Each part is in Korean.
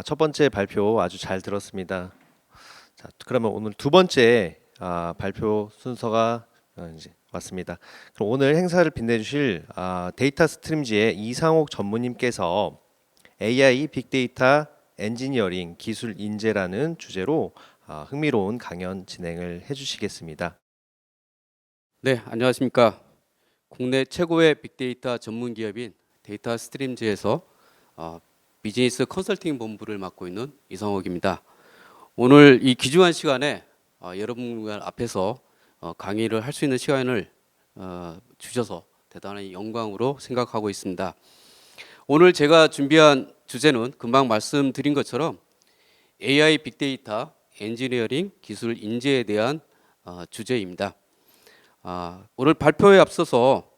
첫 번째 발표 아주 잘 들었습니다. 자, 그러면 오늘 두 번째 발표 순서가 이제 왔습니다. 그럼 오늘 행사를 빛내주실 데이터 스트림즈의 이상옥 전무님께서 AI 빅데이터 엔지니어링 기술 인재라는 주제로 흥미로운 강연 진행을 해주시겠습니다. 네, 안녕하십니까. 국내 최고의 빅데이터 전문 기업인 데이터 스트림즈에서 비즈니스 컨설팅 본부를 맡고 있는 이성옥입니다. 오늘 이 귀중한 시간에 여러분 앞에서 강의를 할 수 있는 시간을 주셔서 대단히 영광으로 생각하고 있습니다. 오늘 제가 준비한 주제는 금방 말씀드린 것처럼 AI 빅데이터 엔지니어링 기술 인재에 대한 주제입니다. 오늘 발표에 앞서서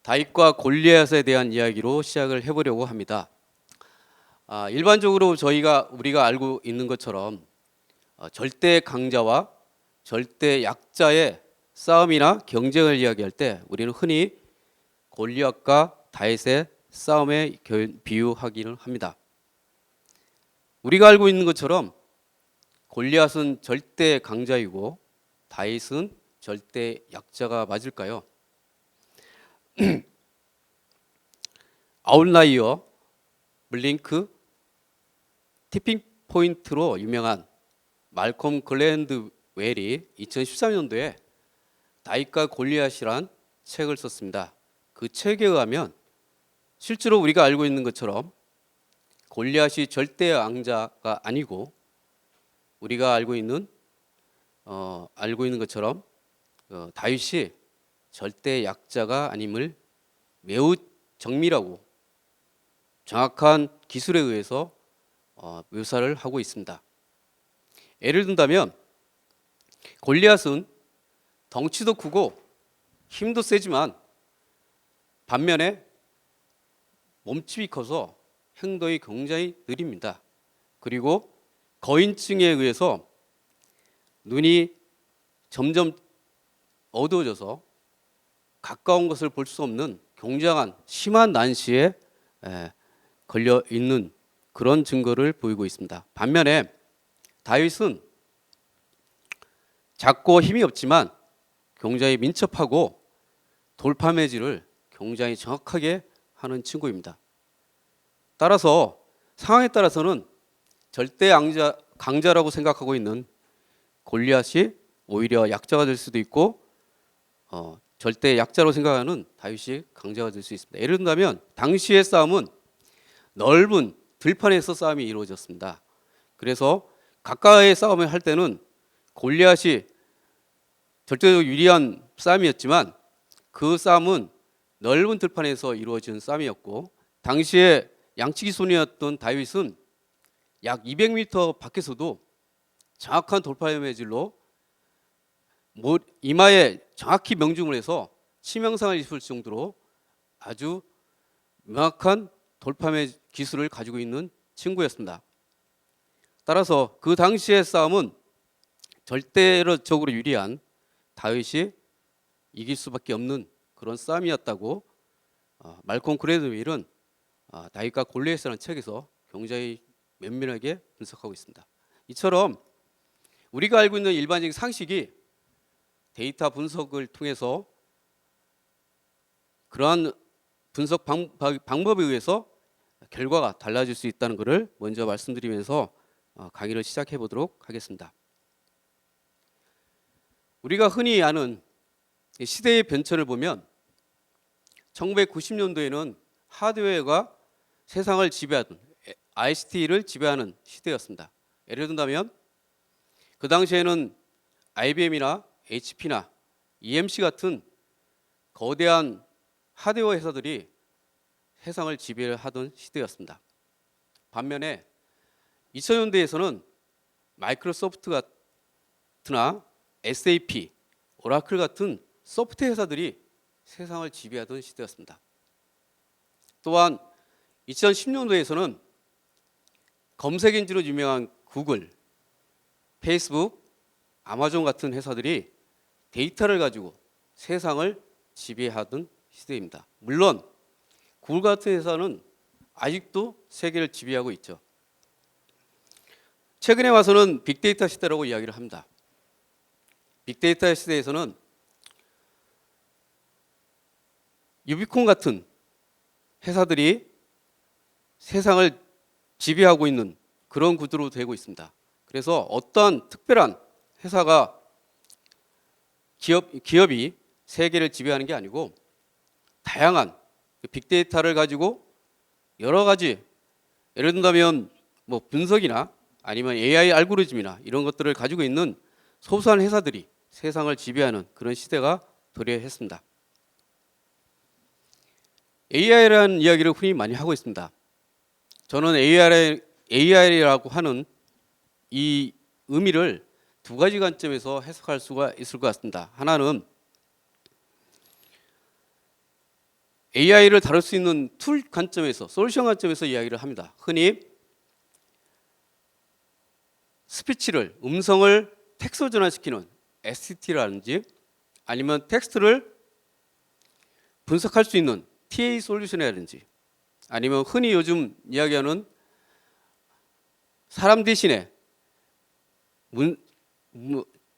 다윗과 골리앗에 대한 이야기로 시작을 해보려고 합니다. 일반적으로 우리가 알고 있는 것처럼 절대 강자와 절대 약자의 싸움이나 경쟁을 이야기할 때 우리는 흔히 골리앗과 다윗의 싸움에 비유하기를 합니다. 우리가 알고 있는 것처럼 골리앗은 절대 강자이고 다윗은 절대 약자가 맞을까요? 아웃라이어, 블링크, 티핑 포인트로 유명한 말콤 글랜드웰이 2013년도에 다윗과 골리앗이란 책을 썼습니다. 그 책에 의하면 실제로 우리가 알고 있는 것처럼 골리앗이 절대 강자가 아니고 우리가 알고 있는 것처럼 다윗이 절대 약자가 아님을 매우 정밀하고 정확한 기술에 의해서 묘사를 하고 있습니다. 예를 든다면 골리앗은 덩치도 크고 힘도 세지만 반면에 몸집이 커서 행동이 굉장히 느립니다. 그리고 거인증에 의해서 눈이 점점 어두워져서 가까운 것을 볼 수 없는 굉장한 심한 난시에 걸려 있는 그런 증거를 보이고 있습니다. 반면에 다윗은 작고 힘이 없지만 굉장히 민첩하고 돌파 매질을 굉장히 정확하게 하는 친구입니다. 따라서 상황에 따라서는 절대 강자라고 생각하고 있는 골리앗이 오히려 약자가 될 수도 있고 절대 약자로 생각하는 다윗이 강자가 될 수 있습니다. 예를 든다면 당시의 싸움은 넓은 들판에서 싸움이 이루어졌습니다. 그래서 가까이 싸움을 할 때는 골리앗이 절대적으로 유리한 싸움이었지만 그 싸움은 넓은 들판에서 이루어진 싸움이었고 당시에 양치기 손이었던 다윗은 약 200m 밖에서도 정확한 돌파 매질로 이마에 정확히 명중을 해서 치명상을 입을 정도로 아주 명확한 돌파 기술을 가지고 있는 친구였습니다. 따라서 그 당시의 싸움은 절대적으로 유리한 다윗이 이길 수밖에 없는 그런 싸움이었다고 말콤 그레드윌은 다윗과 골리앗이라는 책에서 굉장히 면밀하게 분석하고 있습니다. 이처럼 우리가 알고 있는 일반적인 상식이 데이터 분석을 통해서 그러한 분석 방법에 의해서 결과가 달라질 수 있다는 것을 먼저 말씀드리면서 강의를 시작해 보도록 하겠습니다. 우리가 흔히 아는 시대의 변천을 보면 1990년도에는 하드웨어가 세상을 지배하던 ICT를 지배하는 시대였습니다. 예를 든다면 그 당시에는 IBM이나 HP나 EMC 같은 거대한 하드웨어 회사들이 세상을 지배하던 시대였습니다. 반면에 2000년대에서는 마이크로소프트나 SAP, 오라클 같은 소프트웨어 회사들이 세상을 지배하던 시대였습니다. 또한 2010년도에서는 검색 엔진으로 유명한 구글, 페이스북, 아마존 같은 회사들이 데이터를 가지고 세상을 지배하던 시대입니다. 물론 구글 같은 회사는 아직도 세계를 지배하고 있죠. 최근에 와서는 빅데이터 시대라고 이야기를 합니다. 빅데이터 시대에서는 유비콘 같은 회사들이 세상을 지배하고 있는 그런 구조로 되고 있습니다. 그래서 어떤 특별한 회사가 기업이 세계를 지배하는 게 아니고 다양한 빅데이터를 가지고 여러 가지 예를 든다면 뭐 분석이나 아니면 AI 알고리즘이나 이런 것들을 가지고 있는 소수한 회사들이 세상을 지배하는 그런 시대가 도래했습니다. AI라는 이야기를 흔히 많이 하고 있습니다. 저는 AI라고 하는 이 의미를 두 가지 관점에서 해석할 수가 있을 것 같습니다. 하나는 AI를 다룰 수 있는 툴 관점에서, 솔루션 관점에서 이야기를 합니다. 흔히 스피치를, 음성을 텍스트로 전환시키는 STT라든지 아니면 텍스트를 분석할 수 있는 TA 솔루션이라든지 아니면 흔히 요즘 이야기하는 사람 대신에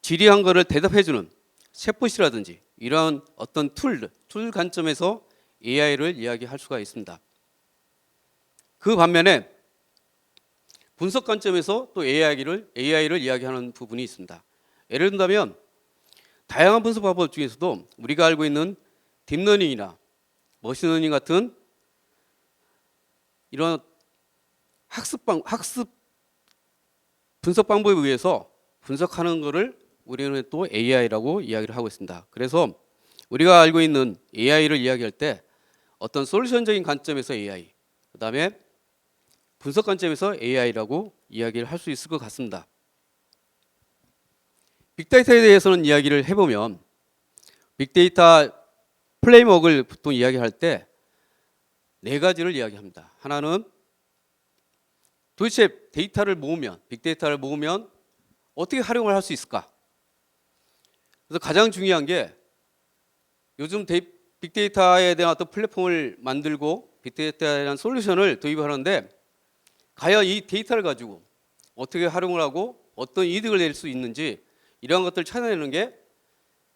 질의한 거를 대답해주는 챗봇이라든지 이런 어떤 툴 관점에서 AI를 이야기할 수가 있습니다. 그 반면에 분석 관점에서 또 AI를 이야기하는 부분이 있습니다. 예를 든다면 다양한 분석 방법 중에서도 우리가 알고 있는 딥러닝이나 머신러닝 같은 이런 학습 분석 방법에 의해서 분석하는 것을 우리는 또 AI라고 이야기를 하고 있습니다. 그래서 우리가 알고 있는 AI를 이야기할 때 어떤 솔루션적인 관점에서 AI, 그다음에 분석 관점에서 AI라고 이야기를 할 수 있을 것 같습니다. 빅데이터에 대해서는 이야기를 해보면 빅데이터 프레임워크를 보통 이야기할 때 네 가지를 이야기합니다. 하나는 도대체 빅데이터를 모으면 어떻게 활용을 할 수 있을까? 그래서 가장 중요한 게 요즘 빅데이터에 대한 어떤 플랫폼을 만들고 빅데이터에 대한 솔루션을 도입하는데 과연 이 데이터를 가지고 어떻게 활용을 하고 어떤 이득을 낼 수 있는지 이러한 것들을 찾아내는 게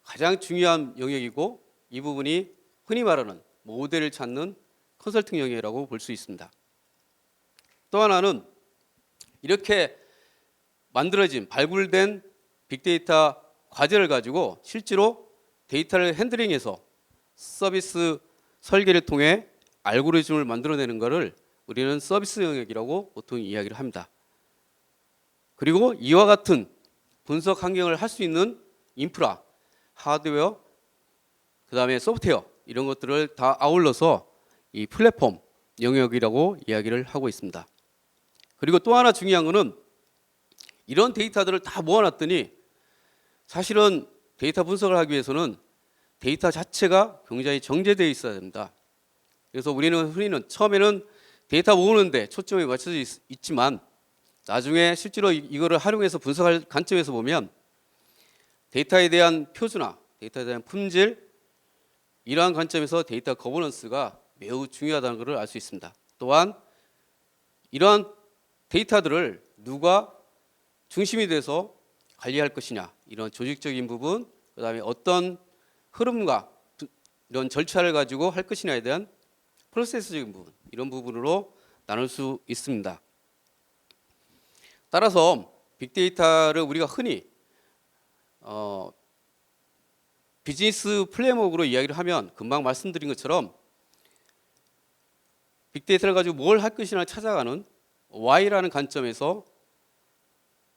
가장 중요한 영역이고 이 부분이 흔히 말하는 모델을 찾는 컨설팅 영역이라고 볼 수 있습니다. 또 하나는 이렇게 만들어진 발굴된 빅데이터 과제를 가지고 실제로 데이터를 핸들링해서 서비스 설계를 통해 알고리즘을 만들어내는 것을 우리는 서비스 영역이라고 보통 이야기를 합니다. 그리고 이와 같은 분석 환경을 할 수 있는 인프라, 하드웨어, 그 다음에 소프트웨어 이런 것들을 다 아울러서 이 플랫폼 영역이라고 이야기를 하고 있습니다. 그리고 또 하나 중요한 거는 이런 데이터들을 다 모아놨더니 사실은 데이터 분석을 하기 위해서는 데이터 자체가 굉장히 정제되어 있어야 됩니다. 그래서 우리는 흔히는 처음에는 데이터 모으는데 초점이 맞춰져 있지만 나중에 실제로 이거를 활용해서 분석할 관점에서 보면 데이터에 대한 표준화, 데이터에 대한 품질 이러한 관점에서 데이터 거버넌스가 매우 중요하다는 것을 알 수 있습니다. 또한 이러한 데이터들을 누가 중심이 돼서 관리할 것이냐 이런 조직적인 부분, 그 다음에 어떤 흐름과 이런 절차를 가지고 할 것이냐에 대한 프로세스적인 부분 이런 부분으로 나눌 수 있습니다. 따라서 빅데이터를 우리가 흔히 비즈니스 플레이워크로 이야기를 하면 금방 말씀드린 것처럼 빅데이터를 가지고 뭘 할 것이냐를 찾아가는 Y라는 관점에서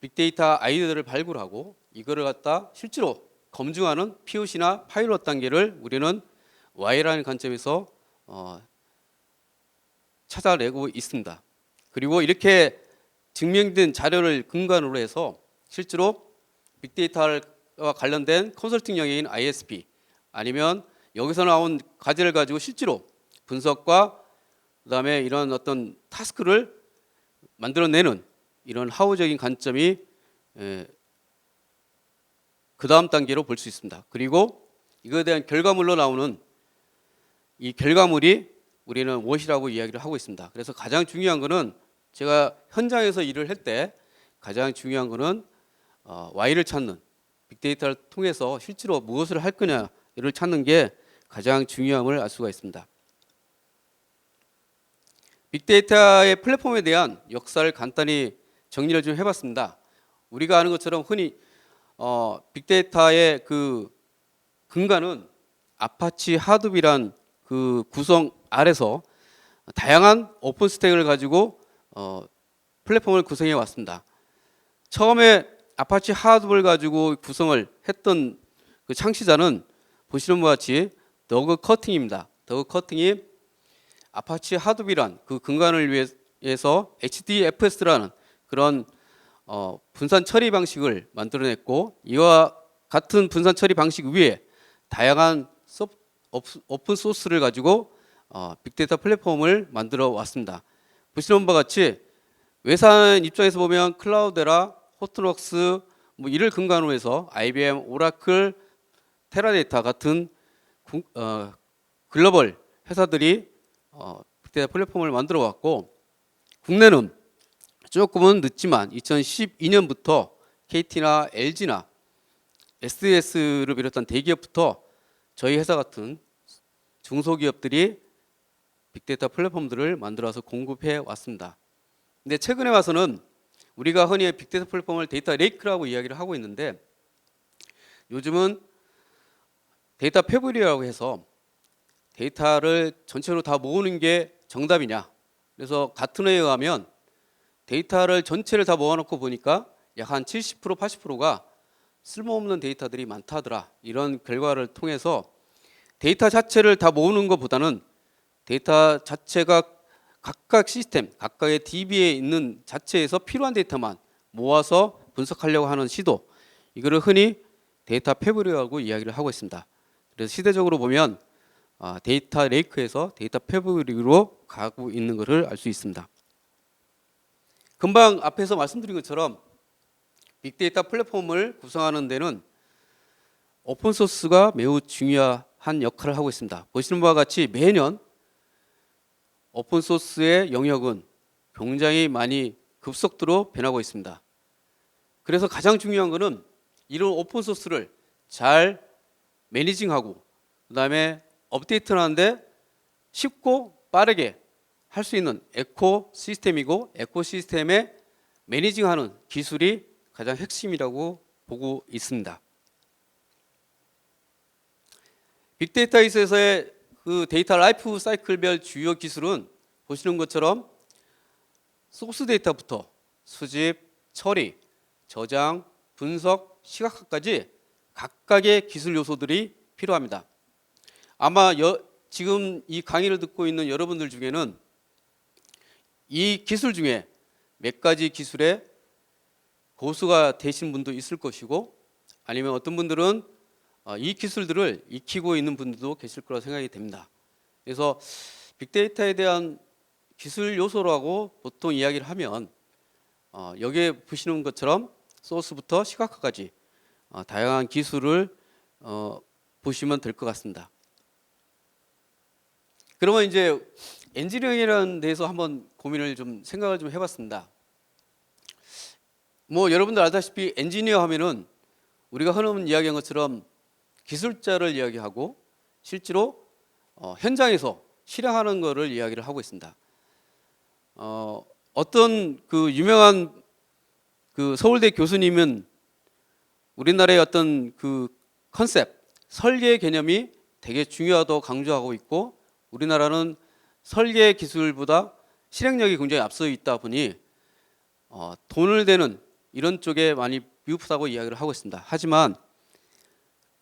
빅데이터 아이디어를 발굴하고 이거를 갖다 실제로 검증하는 POC나 파일럿 단계를 우리는 Y라는 관점에서 찾아내고 있습니다. 그리고 이렇게 증명된 자료를 근간으로 해서 실제로 빅데이터와 관련된 컨설팅 영역인 ISP 아니면 여기서 나온 과제를 가지고 실제로 분석과 그다음에 이런 어떤 타스크를 만들어내는 이런 하우적인 관점이 그 다음 단계로 볼 수 있습니다. 그리고 이거에 대한 결과물로 나오는 이 결과물이 우리는 what이라고 이야기를 하고 있습니다. 그래서 가장 중요한 거는 제가 현장에서 일을 할 때 가장 중요한 거는 why를 찾는, 빅데이터를 통해서 실제로 무엇을 할 거냐를 찾는 게 가장 중요함을 알 수가 있습니다. 빅데이터의 플랫폼에 대한 역사를 간단히 정리를 좀 해봤습니다. 우리가 아는 것처럼 흔히 빅데이터의 그 근간은 아파치 하둡이란 그 구성 아래서 다양한 오픈 스택을 가지고 플랫폼을 구성해 왔습니다. 처음에 아파치 하둡을 가지고 구성을 했던 그 창시자는 보시는 바와 같이 더그 커팅입니다. 더그 커팅이 아파치 하둡이란 그 근간을 위해서 HDFS라는 그런 분산 처리 방식을 만들어냈고, 이와 같은 분산 처리 방식 위에 다양한 오픈 소스를 가지고 빅데이터 플랫폼을 만들어 왔습니다. 보시는 바와 같이 외산 입장에서 보면 클라우데라, 호스트웍스 뭐 이를 근간으로 해서 IBM, 오라클, 테라데이터 같은 글로벌 회사들이 빅데이터 플랫폼을 만들어 왔고, 국내는 조금은 늦지만 2012년부터 KT나 LG나 SES를 비롯한 대기업부터 저희 회사 같은 중소기업들이 빅데이터 플랫폼들을 만들어서 공급해 왔습니다. 근데 최근에 와서는 우리가 흔히 빅데이터 플랫폼을 데이터 레이크라고 이야기를 하고 있는데, 요즘은 데이터 패브릭이라고 해서 데이터를 전체로 다 모으는 게 정답이냐, 그래서 같은 회에 의하면 데이터를 전체를 다 모아놓고 보니까 약 한 70% 80%가 쓸모없는 데이터들이 많다더라, 이런 결과를 통해서 데이터 자체를 다 모으는 것보다는 데이터 자체가 각각 시스템, 각각의 DB에 있는 자체에서 필요한 데이터만 모아서 분석하려고 하는 시도, 이거를 흔히 데이터 패브릭이라고 이야기를 하고 있습니다. 그래서 시대적으로 보면 데이터 레이크에서 데이터 패브릭으로 가고 있는 것을 알 수 있습니다. 금방 앞에서 말씀드린 것처럼 빅데이터 플랫폼을 구성하는 데는 오픈소스가 매우 중요한 역할을 하고 있습니다. 보시는 바와 같이 매년 오픈소스의 영역은 굉장히 많이 급속도로 변하고 있습니다. 그래서 가장 중요한 것은 이런 오픈소스를 잘 매니징하고 그 다음에 업데이트를 하는데 쉽고 빠르게 할 수 있는 에코시스템이고, 에코시스템에 매니징하는 기술이 가장 핵심이라고 보고 있습니다. 빅데이터에서의 그 데이터 라이프 사이클별 주요 기술은 보시는 것처럼 소스 데이터부터 수집, 처리, 저장, 분석, 시각화까지 각각의 기술 요소들이 필요합니다. 아마 지금 이 강의를 듣고 있는 여러분들 중에는 이 기술 중에 몇 가지 기술에 고수가 되신 분도 있을 것이고, 아니면 어떤 분들은 이 기술들을 익히고 있는 분들도 계실 거라고 생각이 됩니다. 그래서 빅데이터에 대한 기술 요소라고 보통 이야기를 하면 여기에 보시는 것처럼 소스부터 시각화까지 다양한 기술을 보시면 될 것 같습니다. 그러면 이제 엔지니어링이라는 데서 한번 고민을 좀 생각을 좀 해봤습니다. 뭐 여러분들 알다시피 엔지니어 하면은 우리가 흔히 이야기한 것처럼 기술자를 이야기하고 실제로 현장에서 실행하는 것을 이야기를 하고 있습니다. 어떤 그 유명한 그 서울대 교수님은 우리나라의 어떤 그 컨셉, 설계 개념이 되게 중요하다고 강조하고 있고, 우리나라는 설계 기술보다 실행력이 굉장히 앞서 있다 보니 돈을 대는 이런 쪽에 많이 미흡하다고 이야기를 하고 있습니다. 하지만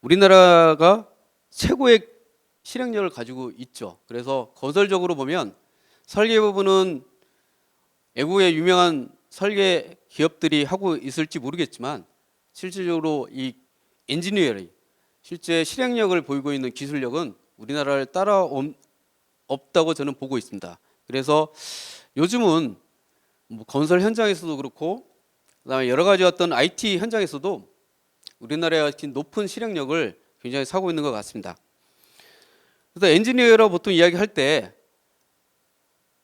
우리나라가 최고의 실행력을 가지고 있죠. 그래서 건설적으로 보면 설계 부분은 외국의 유명한 설계 기업들이 하고 있을지 모르겠지만, 실질적으로 이 엔지니어링, 실제 실행력을 보이고 있는 기술력은 우리나라를 없다고 저는 보고 있습니다. 그래서 요즘은 뭐 건설 현장에서도 그렇고, 그다음에 여러 가지 어떤 IT 현장에서도 우리나라의 높은 실행력을 굉장히 사고 있는 것 같습니다. 그래서 엔지니어라고 보통 이야기할 때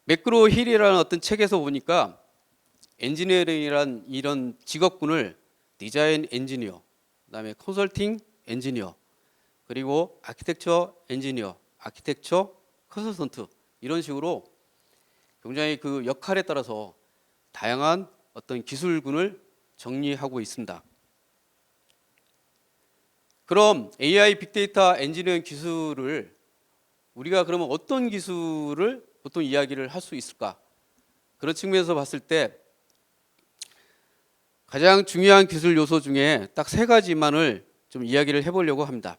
매크로 힐이라는 어떤 책에서 보니까 엔지니어링이란 이런 직업군을 디자인 엔지니어, 그다음에 컨설팅 엔지니어, 그리고 아키텍처 엔지니어, 아키텍처 컨설턴트 이런 식으로 굉장히 그 역할에 따라서 다양한 어떤 기술군을 정리하고 있습니다. 그럼 AI 빅데이터 엔지니어링 기술을 우리가 그러면 어떤 기술을 보통 이야기를 할 수 있을까? 그런 측면에서 봤을 때 가장 중요한 기술 요소 중에 딱 세 가지만을 좀 이야기를 해보려고 합니다.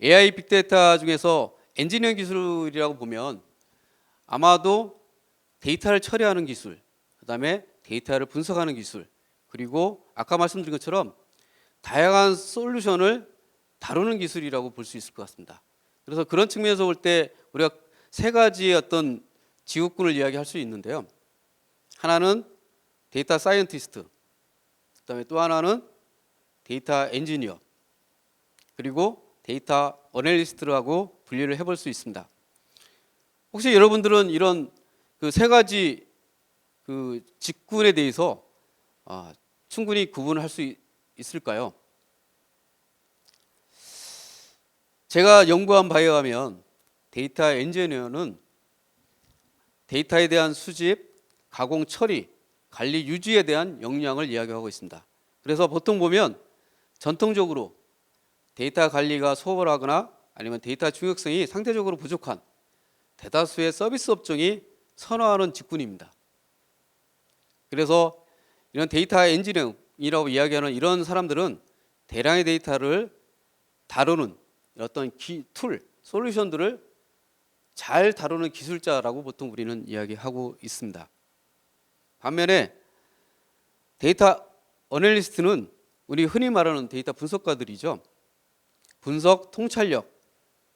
AI 빅데이터 중에서 엔지니어링 기술이라고 보면 아마도 데이터를 처리하는 기술, 그다음에 데이터를 분석하는 기술, 그리고 아까 말씀드린 것처럼 다양한 솔루션을 다루는 기술이라고 볼 수 있을 것 같습니다. 그래서 그런 측면에서 볼 때 우리가 세 가지의 어떤 직업군을 이야기할 수 있는데요. 하나는 데이터 사이언티스트, 그다음에 또 하나는 데이터 엔지니어, 그리고 데이터 어널리스트라고 분류를 해볼 수 있습니다. 혹시 여러분들은 이런 그 세 가지 그 직군에 대해서 충분히 구분할 수 있을까요? 제가 연구한 바에 의하면 데이터 엔지니어는 데이터에 대한 수집, 가공, 처리, 관리, 유지에 대한 역량을 이야기하고 있습니다. 그래서 보통 보면 전통적으로 데이터 관리가 소홀하거나 아니면 데이터 중요성이 상대적으로 부족한 대다수의 서비스 업종이 선호하는 직군입니다. 그래서 이런 데이터 엔지니어라고 이야기하는 이런 사람들은 대량의 데이터를 다루는 어떤 툴, 솔루션들을 잘 다루는 기술자라고 보통 우리는 이야기하고 있습니다. 반면에 데이터 어널리스트는 우리 흔히 말하는 데이터 분석가들이죠. 분석, 통찰력,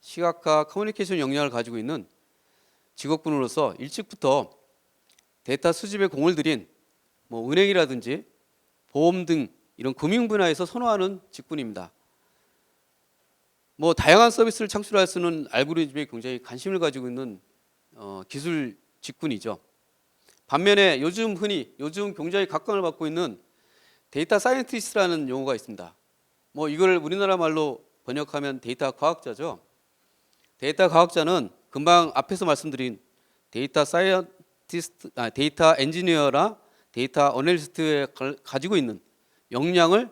시각화, 커뮤니케이션 역량을 가지고 있는 직업군으로서 일찍부터 데이터 수집에 공을 들인 뭐 은행이라든지 보험 등 이런 금융 분야에서 선호하는 직군입니다. 뭐 다양한 서비스를 창출할 수 있는 알고리즘에 굉장히 관심을 가지고 있는 기술 직군이죠. 반면에 요즘 굉장히 각광을 받고 있는 데이터 사이언티스트라는 용어가 있습니다. 뭐 이걸 우리나라 말로 번역하면 데이터 과학자죠. 데이터 과학자는 금방 앞에서 말씀드린 데이터 사이언티스트, 데이터 엔지니어나 데이터 어널리스트에 가지고 있는 역량을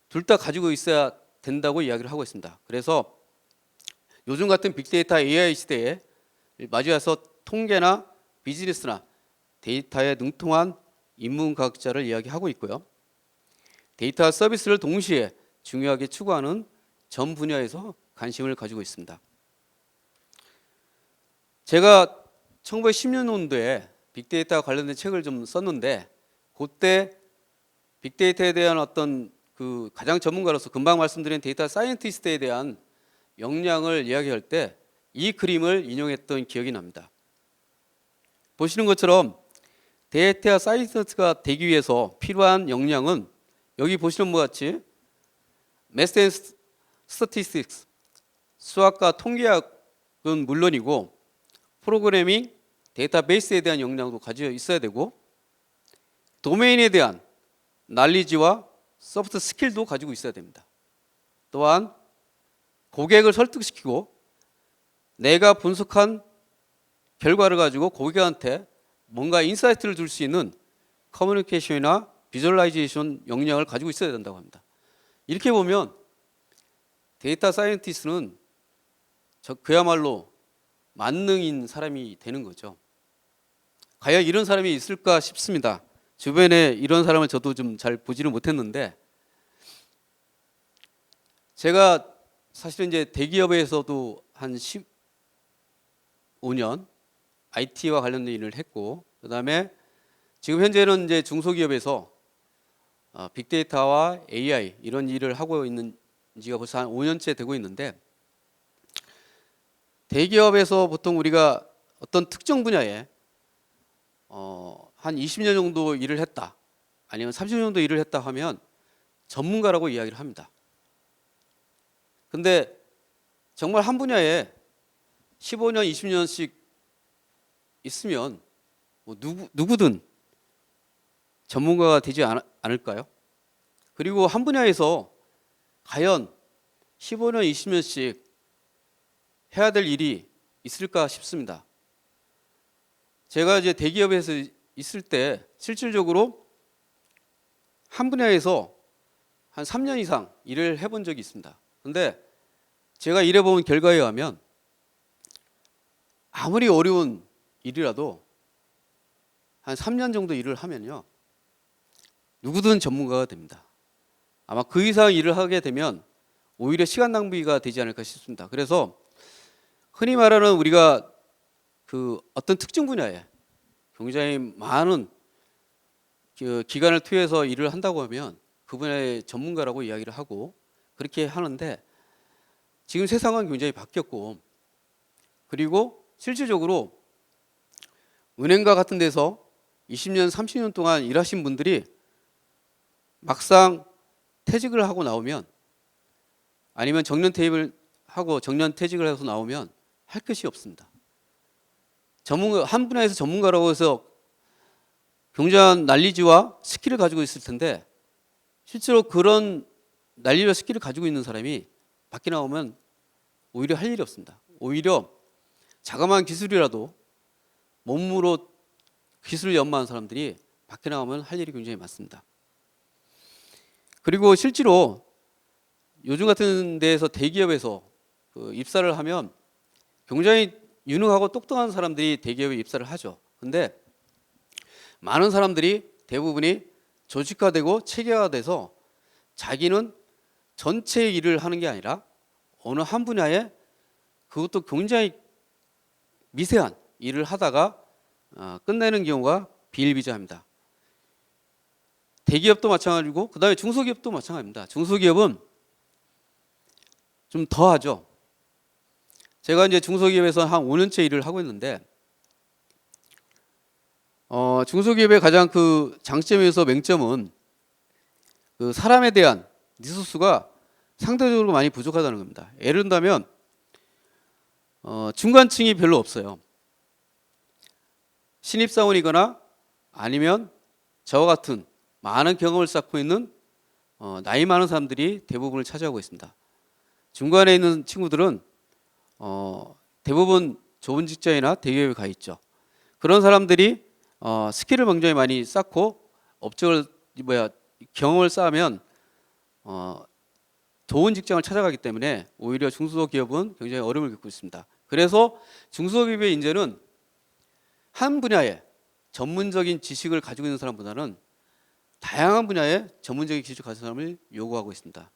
둘 다 가지고 있어야 된다고 이야기를 하고 있습니다. 그래서 요즘 같은 빅데이터 AI 시대에 맞이해서 통계나 비즈니스나 데이터에 능통한 인문과학자를 이야기하고 있고요. 데이터 서비스를 동시에 중요하게 추구하는 전 분야에서 관심을 가지고 있습니다. 제가 1910년도에 빅데이터 관련된 책을 좀 썼는데 그때 빅데이터에 대한 어떤 그 가장 전문가로서 금방 말씀드린 데이터 사이언티스트에 대한 역량을 이야기할 때 이 그림을 인용했던 기억이 납니다. 보시는 것처럼 데이터 사이언티스트가 되기 위해서 필요한 역량은 여기 보시는 것 같이 Math and Statistics, 수학과 통계학은 물론이고 프로그래밍, 데이터베이스에 대한 역량도 가지고 있어야 되고 도메인에 대한 날리지와 소프트 스킬도 가지고 있어야 됩니다. 또한 고객을 설득시키고 내가 분석한 결과를 가지고 고객한테 뭔가 인사이트를 줄 수 있는 커뮤니케이션이나 비주얼라이제이션 역량을 가지고 있어야 된다고 합니다. 이렇게 보면 데이터 사이언티스트는 그야말로 만능인 사람이 되는 거죠. 과연 이런 사람이 있을까 싶습니다. 주변에 이런 사람을 저도 좀 잘 보지는 못했는데 제가 사실은 이제 대기업에서도 한 15년 IT와 관련된 일을 했고 그다음에 지금 현재는 이제 중소기업에서 빅데이터와 AI 이런 일을 하고 있는 지가 벌써 한 5년째 되고 있는데 대기업에서 보통 우리가 어떤 특정 분야에 한 20년 정도 일을 했다 아니면 30년 정도 일을 했다 하면 전문가라고 이야기를 합니다. 근데 정말 한 분야에 15년, 20년씩 있으면 뭐 누구든 전문가가 되지 않을까요? 그리고 한 분야에서 과연 15년, 20년씩 해야 될 일이 있을까 싶습니다. 제가 이제 대기업에서 있을 때 실질적으로 한 분야에서 한 3년 이상 일을 해본 적이 있습니다. 그런데 제가 일해본 결과에 의하면 아무리 어려운 일이라도 한 3년 정도 일을 하면요, 누구든 전문가가 됩니다. 아마 그 이상 일을 하게 되면 오히려 시간 낭비가 되지 않을까 싶습니다. 그래서 흔히 말하는 우리가 그 어떤 특정 분야에 굉장히 많은 그 기간을 투여해서 일을 한다고 하면 그 분야의 전문가라고 이야기를 하고 그렇게 하는데, 지금 세상은 굉장히 바뀌었고, 그리고 실질적으로 은행가 같은 데서 20년, 30년 동안 일하신 분들이 막상 퇴직을 하고 나오면, 아니면 정년 퇴임을 하고 정년 퇴직을 해서 나오면 할 것이 없습니다. 전문가, 한 분야에서 전문가라고 해서 굉장한 난리지와 스킬을 가지고 있을 텐데, 실제로 그런 난리와 스킬을 가지고 있는 사람이 밖에 나오면 오히려 할 일이 없습니다. 오히려 자그마한 기술이라도 몸으로 기술을 연마한 사람들이 밖에 나오면 할 일이 굉장히 많습니다. 그리고 실제로 요즘 같은 데에서 대기업에서 그 입사를 하면 굉장히 유능하고 똑똑한 사람들이 대기업에 입사를 하죠. 근데 많은 사람들이 대부분이 조직화되고 체계화돼서 자기는 전체 일을 하는 게 아니라 어느 한 분야에, 그것도 굉장히 미세한 일을 하다가 끝내는 경우가 비일비재합니다. 대기업도 마찬가지고 그다음에 중소기업도 마찬가지입니다. 중소기업은 좀 더하죠. 제가 이제 중소기업에서 한 5년째 일을 하고 있는데, 중소기업의 가장 그 장점에서 맹점은 그 사람에 대한 리소스가 상대적으로 많이 부족하다는 겁니다. 예를 든다면 중간층이 별로 없어요. 신입사원이거나 아니면 저와 같은 많은 경험을 쌓고 있는 나이 많은 사람들이 대부분을 차지하고 있습니다. 중간에 있는 친구들은 대부분 좋은 직장이나 대기업에 가 있죠. 그런 사람들이 스킬을 굉장히 많이 쌓고 경험을 쌓으면 좋은 직장을 찾아가기 때문에 오히려 중소기업은 굉장히 어려움을 겪고 있습니다. 그래서 중소기업의 인재는 한 분야에 전문적인 지식을 가지고 있는 사람보다는 다양한 분야에 전문적인 지식을 가진 사람을 요구하고 있습니다.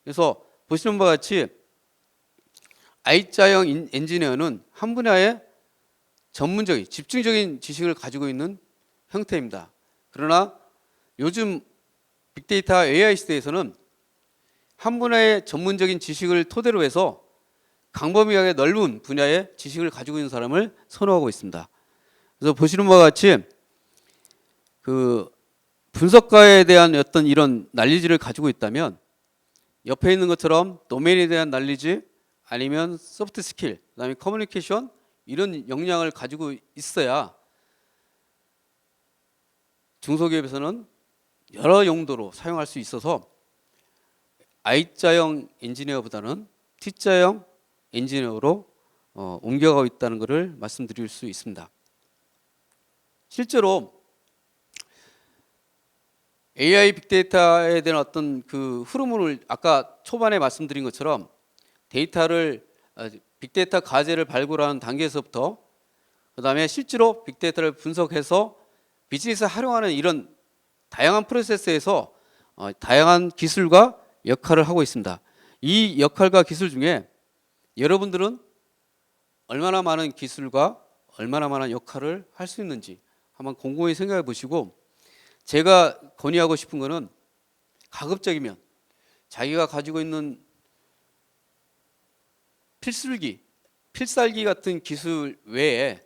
그래서 보시는 바와 같이 I자형 엔지니어는 한 분야에 전문적인 집중적인 지식을 가지고 있는 형태입니다. 그러나 요즘 빅데이터 AI 시대에서는 한 분야의 전문적인 지식을 토대로 해서 광범위하게 넓은 분야의 지식을 가지고 있는 사람을 선호하고 있습니다. 그래서 보시는 바와 같이 그 분석가에 대한 어떤 이런 난리지를 가지고 있다면, 옆에 있는 것처럼 도메인에 대한 난리지, 아니면 소프트 스킬, 그다음에 커뮤니케이션, 이런 역량을 가지고 있어야 중소기업에서는 여러 용도로 사용할 수 있어서 I자형 엔지니어보다는 T자형 엔지니어로 옮겨가고 있다는 것을 말씀드릴 수 있습니다. 실제로 AI 빅데이터에 대한 어떤 그 흐름을 아까 초반에 말씀드린 것처럼 빅데이터 가제를 발굴하는 단계에서부터 그다음에 실제로 빅데이터를 분석해서 비즈니스에 활용하는 이런 다양한 프로세스에서 다양한 기술과 역할을 하고 있습니다. 이 역할과 기술 중에 여러분들은 얼마나 많은 기술과 얼마나 많은 역할을 할 수 있는지 한번 곰곰이 생각해 보시고, 제가 건의하고 싶은 거는 가급적이면 자기가 가지고 있는 필살기 같은 기술 외에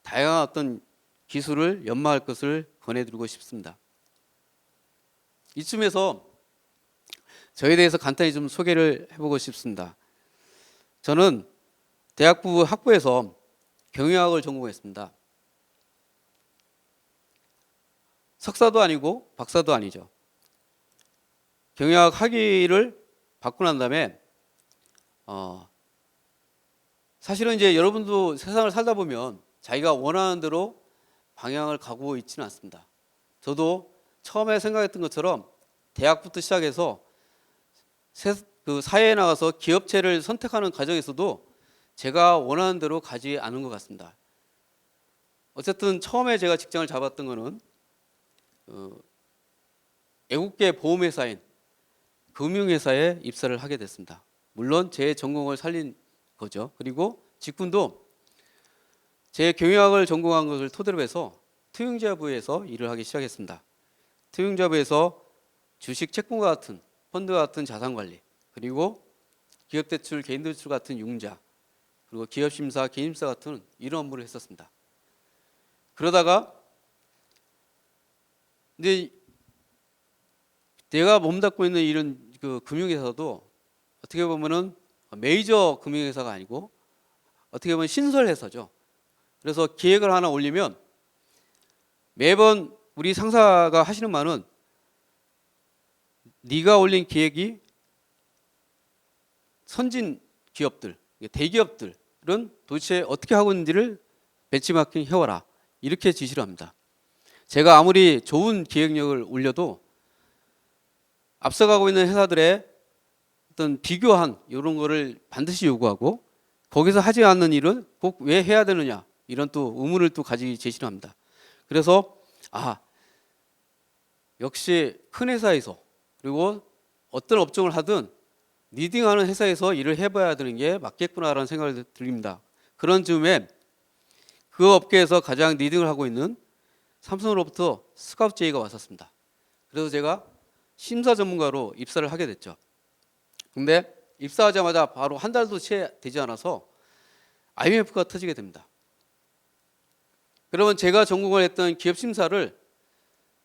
다양한 어떤 기술을 연마할 것을 권해드리고 싶습니다. 이쯤에서 저에 대해서 간단히 좀 소개를 해보고 싶습니다. 저는 대학부 학부에서 경영학을 전공했습니다. 석사도 아니고 박사도 아니죠. 경영학 학위를 받고 난 다음에 사실은 이제 여러분도 세상을 살다 보면 자기가 원하는 대로 방향을 가고 있지는 않습니다. 저도 처음에 생각했던 것처럼 대학부터 시작해서 그 사회에 나가서 기업체를 선택하는 과정에서도 제가 원하는 대로 가지 않은 것 같습니다. 어쨌든 처음에 제가 직장을 잡았던 거는 애국계 보험회사인 금융회사에 입사를 하게 됐습니다. 물론 제 전공을 살린 거죠. 그리고 직군도 제 경영학을 전공한 것을 토대로 해서 투융자부에서 일을 하기 시작했습니다. 투융자부에서 주식 채권과 같은 펀드와 같은 자산관리, 그리고 기업대출, 개인대출 같은 융자, 그리고 기업심사, 개인심사 같은 이런 업무를 했었습니다. 그러다가 이제 내가 몸담고 있는 이런 그 금융회사도 어떻게 보면은 메이저 금융회사가 아니고 어떻게 보면 신설회사죠. 그래서 기획을 하나 올리면 매번 우리 상사가 하시는 말은 네가 올린 기획이 선진 기업들, 대기업들은 도대체 어떻게 하고 있는지를 벤치마킹 해와라, 이렇게 지시를 합니다. 제가 아무리 좋은 기획력을 올려도 앞서가고 있는 회사들의 어떤 비교한 이런 거를 반드시 요구하고, 거기서 하지 않는 일은 꼭 왜 해야 되느냐, 이런 또 의문을 또 가지기 제시를 합니다. 그래서 역시 큰 회사에서, 그리고 어떤 업종을 하든 리딩하는 회사에서 일을 해봐야 되는 게 맞겠구나라는 생각이 들립니다. 그런 즈음에 그 업계에서 가장 리딩을 하고 있는 삼성으로부터 스카우트 제의가 왔었습니다. 그래서 제가 심사 전문가로 입사를 하게 됐죠. 근데 입사하자마자 바로 한 달도 채 되지 않아서 IMF가 터지게 됩니다. 그러면 제가 전공을 했던 기업 심사를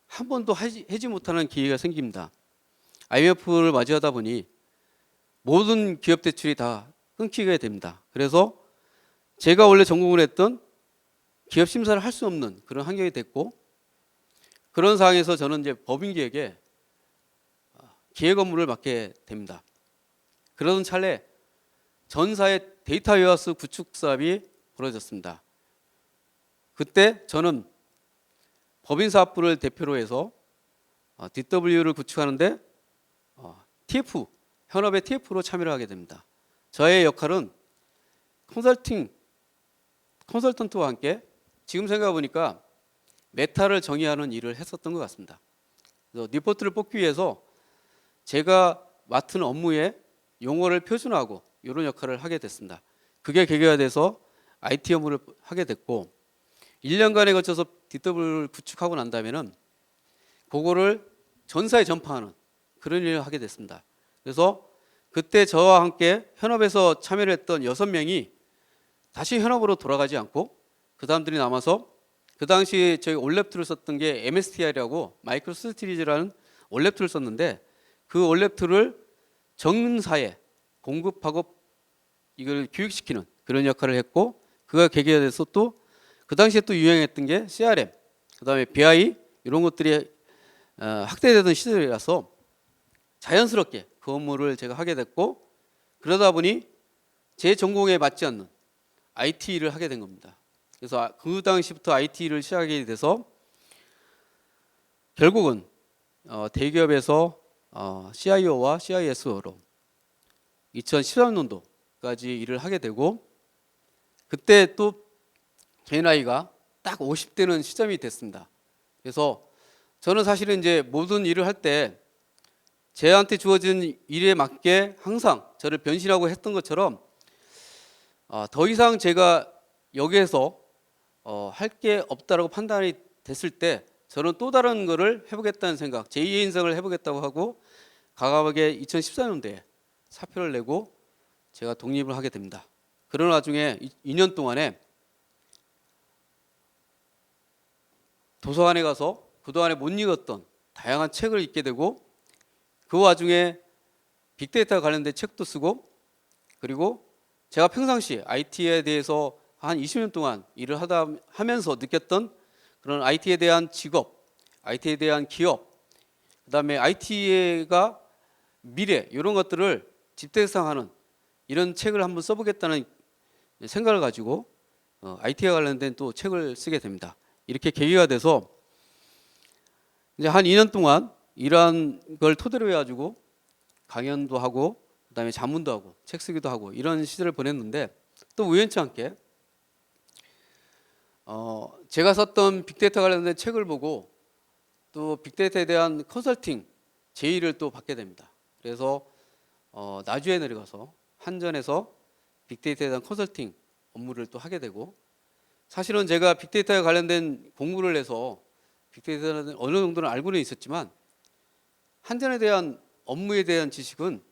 한 번도 하지 못하는 기회가 생깁니다. IMF를 맞이하다 보니 모든 기업 대출이 다 끊기게 됩니다. 그래서 제가 원래 전공을 했던 기업 심사를 할 수 없는 그런 환경이 됐고, 그런 상황에서 저는 이제 법인기획에 기획 업무를 맡게 됩니다. 그러던 찰나에 전사의 데이터 웨어하우스 구축 사업이 벌어졌습니다. 그때 저는 법인사업부를 대표로 해서 DW를 구축하는데 TF, 현업의 TF로 참여를 하게 됩니다. 저의 역할은 컨설턴트와 함께 지금 생각해 보니까 메타를 정의하는 일을 했었던 것 같습니다. 그래서 리포트를 뽑기 위해서 제가 맡은 업무의 용어를 표준화하고 이런 역할을 하게 됐습니다. 그게 계기가 돼서 IT 업무를 하게 됐고, 1년간에 거쳐서 DW를 구축하고 난 다음에는 그거를 전사에 전파하는 그런 일을 하게 됐습니다. 그래서 그때 저와 함께 현업에서 참여를 했던 6명이 다시 현업으로 돌아가지 않고 그 사람들이 남아서, 그 당시 저희 올랩 툴을 썼던 게 MSTI라고 마이크로스트리즈라는 올랩 툴을 썼는데, 그 올랩 툴을 정사에 공급하고 이걸 교육시키는 그런 역할을 했고, 그가 계기가 돼서 또 그 당시에 또 유행했던 게 CRM, 그 다음에 BI 이런 것들이 확대되던 시절이라서 자연스럽게 그 업무를 제가 하게 됐고, 그러다 보니 제 전공에 맞지 않는 IT 일을 하게 된 겁니다. 그래서 그 당시부터 IT 일을 시작하게 돼서 결국은 대기업에서 CIO와 CISO로 2013년도까지 일을 하게 되고, 그때 또 제 나이가 딱 50대는 시점이 됐습니다. 그래서 저는 사실은 이제 모든 일을 할 때 제한테 주어진 일에 맞게 항상 저를 변신하고 했던 것처럼 더 이상 제가 여기에서 할 게 없다라고 판단이 됐을 때 저는 또 다른 거를 해보겠다는 생각, 제2의 인생을 해보겠다고 하고 과감하게 2014년도에 사표를 내고 제가 독립을 하게 됩니다. 그런 와중에 2년 동안에 도서관에 가서 그동안에 못 읽었던 다양한 책을 읽게 되고, 그 와중에 빅데이터 관련된 책도 쓰고, 그리고 제가 평상시 IT에 대해서 한 20년 동안 일을 하면서 느꼈던 그런 IT에 대한 직업, IT에 대한 기업, 그다음에 IT가 미래 이런 것들을 집대성하는 이런 책을 한번 써보겠다는 생각을 가지고 IT와 관련된 또 책을 쓰게 됩니다. 이렇게 계기가 돼서 이제 한 2년 동안 이러한 걸 토대로 해가지고 강연도 하고 그다음에 자문도 하고 책 쓰기도 하고 이런 시절을 보냈는데 또 우연치 않게 제가 썼던 빅데이터 관련된 책을 보고 또 빅데이터에 대한 컨설팅 제의를 또 받게 됩니다. 그래서 나주에 내려가서 한전에서 빅데이터에 대한 컨설팅 업무를 또 하게 되고 사실은 제가 빅데이터에 관련된 공부를 해서 빅데이터는 어느 정도는 알고는 있었지만 한전에 대한 업무에 대한 지식은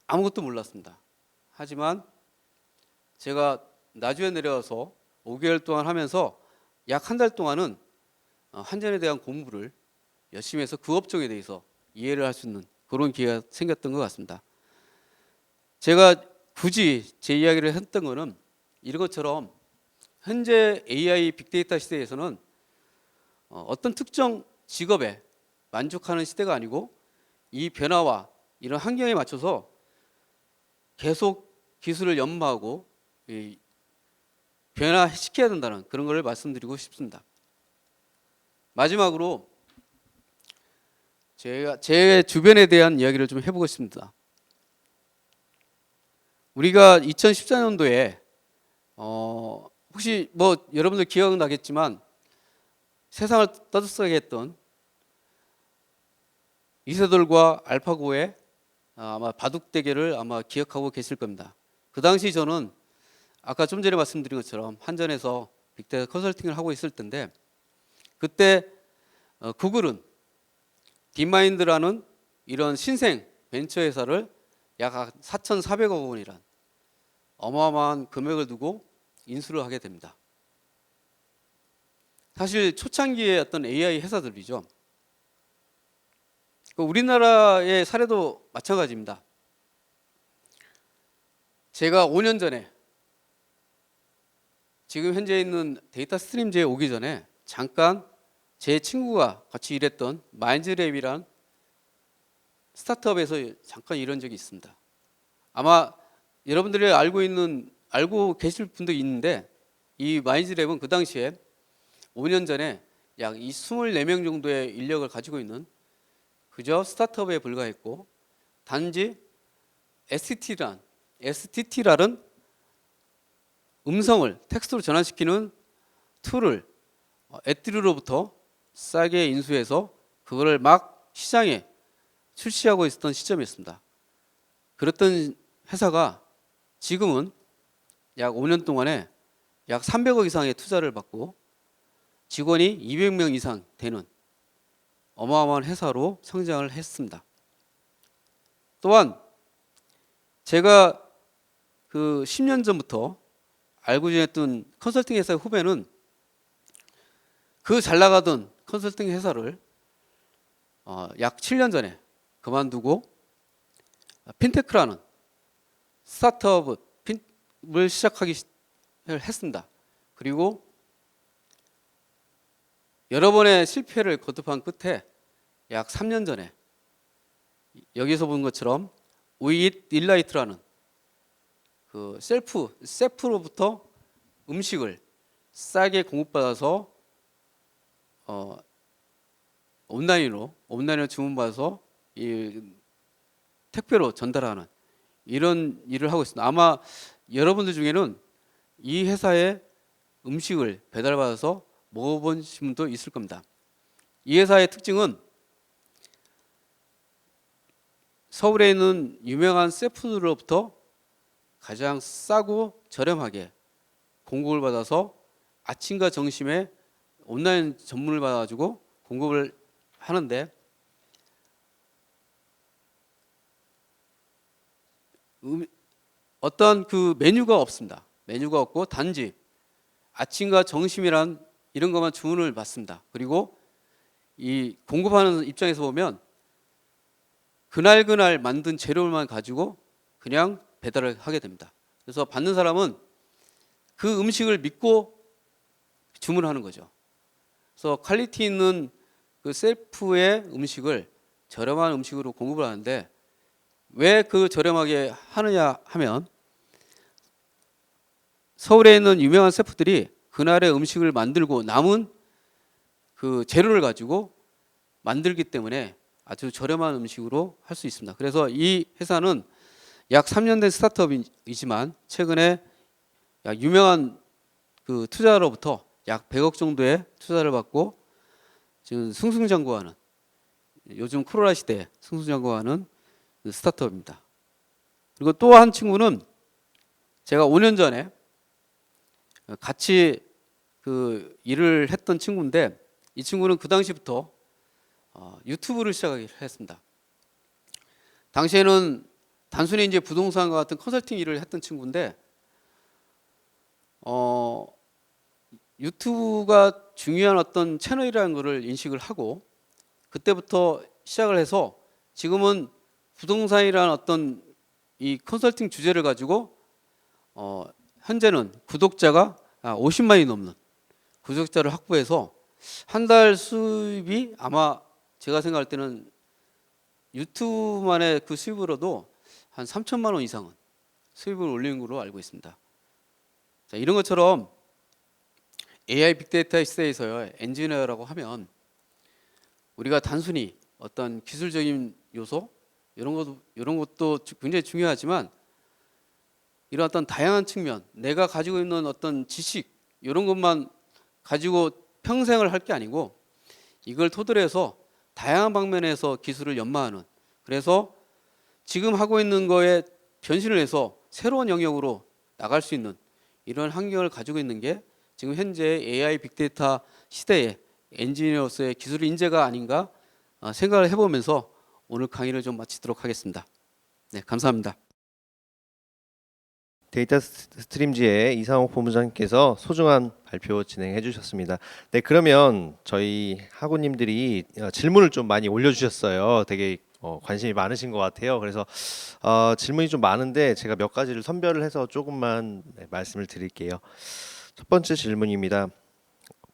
아무것도 몰랐습니다. 하지만 제가 나주에 내려와서 5개월 동안 하면서 약 한 달 동안은 한전에 대한 공부를 열심히 해서 그 업종에 대해서 이해를 할 수 있는 그런 기회가 생겼던 것 같습니다. 제가 굳이 제 이야기를 했던 거는 이런 것처럼 현재 AI 빅데이터 시대에서는 어떤 특정 직업에 만족하는 시대가 아니고 이 변화와 이런 환경에 맞춰서 계속 기술을 연마하고 변화시켜야 된다는 그런 걸 말씀드리고 싶습니다. 마지막으로 제가 제 주변에 대한 이야기를 좀 해보고 싶습니다. 우리가 2014년도에 혹시 뭐 여러분들 기억나겠지만 세상을 떠들썩하게 했던 이세돌과 알파고의 아마 바둑 대결을 아마 기억하고 계실 겁니다. 그 당시 저는 아까 좀 전에 말씀드린 것처럼 한전에서 빅데이터 컨설팅을 하고 있을 텐데 그때 구글은 딥마인드라는 이런 신생 벤처 회사를 약 4,400억 원이란 어마어마한 금액을 두고 인수를 하게 됩니다. 사실 초창기의 어떤 AI 회사들이죠. 우리나라의 사례도 마찬가지입니다. 제가 5년 전에 지금 현재 있는 데이터 스트림즈에 오기 전에 잠깐 제 친구가 같이 일했던 마인즈랩이란 스타트업에서 잠깐 일한 적이 있습니다. 아마 여러분들이 알고 계실 분도 있는데 이 마인즈랩은 그 당시에 5년 전에 약 24명 정도의 인력을 가지고 있는 그저 스타트업에 불과했고 단지 STT라는 음성을 텍스트로 전환시키는 툴을 애트리로부터 싸게 인수해서 그거를 막 시장에 출시하고 있었던 시점이었습니다. 그랬던 회사가 지금은 약 5년 동안에 약 300억 이상의 투자를 받고 직원이 200명 이상 되는 어마어마한 회사로 성장을 했습니다. 또한 제가 그 10년 전부터 알고 지냈던 컨설팅 회사의 후배는 그 잘 나가던 컨설팅 회사를 약 7년 전에 그만두고 핀테크라는 스타트업을 시작하기 했습니다. 그리고 여러 번의 실패를 거듭한 끝에 약 3년 전에 여기서 본 것처럼 우잇 딜라이트라는 그 셀프로부터 음식을 싸게 공급받아서 온라인으로 주문받아서 이 택배로 전달하는 이런 일을 하고 있습니다. 아마 여러분들 중에는 이 회사의 음식을 배달받아서 먹어보신 분도 있을 겁니다. 이 회사의 특징은 서울에 있는 유명한 셰프들로부터 가장 싸고 저렴하게 공급을 받아서 아침과 점심에 온라인 전문을 받아가지고 공급을 하는데 어떤 그 메뉴가 없습니다. 메뉴가 없고 단지 아침과 점심이란 이런 것만 주문을 받습니다. 그리고 이 공급하는 입장에서 보면 그날 만든 재료만 가지고 그냥 배달을 하게 됩니다. 그래서 받는 사람은 그 음식을 믿고 주문하는 거죠. 그래서 퀄리티 있는 그 셀프의 음식을 저렴한 음식으로 공급을 하는데 왜 그 저렴하게 하느냐 하면 서울에 있는 유명한 셰프들이 그날의 음식을 만들고 남은 그 재료를 가지고 만들기 때문에 아주 저렴한 음식으로 할 수 있습니다. 그래서 이 회사는 약 3년 된 스타트업이지만 최근에 약 유명한 그 투자로부터 약 100억 정도의 투자를 받고 지금 승승장구하는, 요즘 코로나 시대에 승승장구하는 그 스타트업입니다. 그리고 또 한 친구는 제가 5년 전에 같이 그 일을 했던 친구인데 이 친구는 그 당시부터 유튜브를 시작했습니다. 당시에는 단순히 이제 부동산과 같은 컨설팅 일을 했던 친구인데 유튜브가 중요한 어떤 채널이라는 것을 인식을 하고 그때부터 시작을 해서 지금은 부동산이라는 어떤 이 컨설팅 주제를 가지고 현재는 구독자가 50만이 넘는 구독자를 확보해서 한 달 수입이 아마 제가 생각할 때는 유튜브만의 그 수입으로도 한 3천만 원 이상은 수입을 올리는 걸로 알고 있습니다. 자, 이런 것처럼 AI 빅데이터 시대에서 엔지니어라고 하면 우리가 단순히 어떤 기술적인 요소 이런 것도 굉장히 중요하지만 이런 어떤 다양한 측면, 내가 가지고 있는 어떤 지식 이런 것만 가지고 평생을 할 게 아니고 이걸 토대로 해서 다양한 방면에서 기술을 연마하는, 그래서 지금 하고 있는 거에 변신을 해서 새로운 영역으로 나갈 수 있는 이런 환경을 가지고 있는 게 지금 현재 AI 빅데이터 시대의 엔지니어로서의 기술 인재가 아닌가 생각을 해보면서 오늘 강의를 좀 마치도록 하겠습니다. 네, 감사합니다. 데이터 스트림즈의 이상옥 본부장님께서 소중한 발표 진행해 주셨습니다. 네, 그러면 저희 학우님들이 질문을 좀 많이 올려주셨어요. 되게 관심이 많으신 것 같아요. 그래서 질문이 좀 많은데 제가 몇 가지를 선별을 해서 조금만 말씀을 드릴게요. 첫 번째 질문입니다.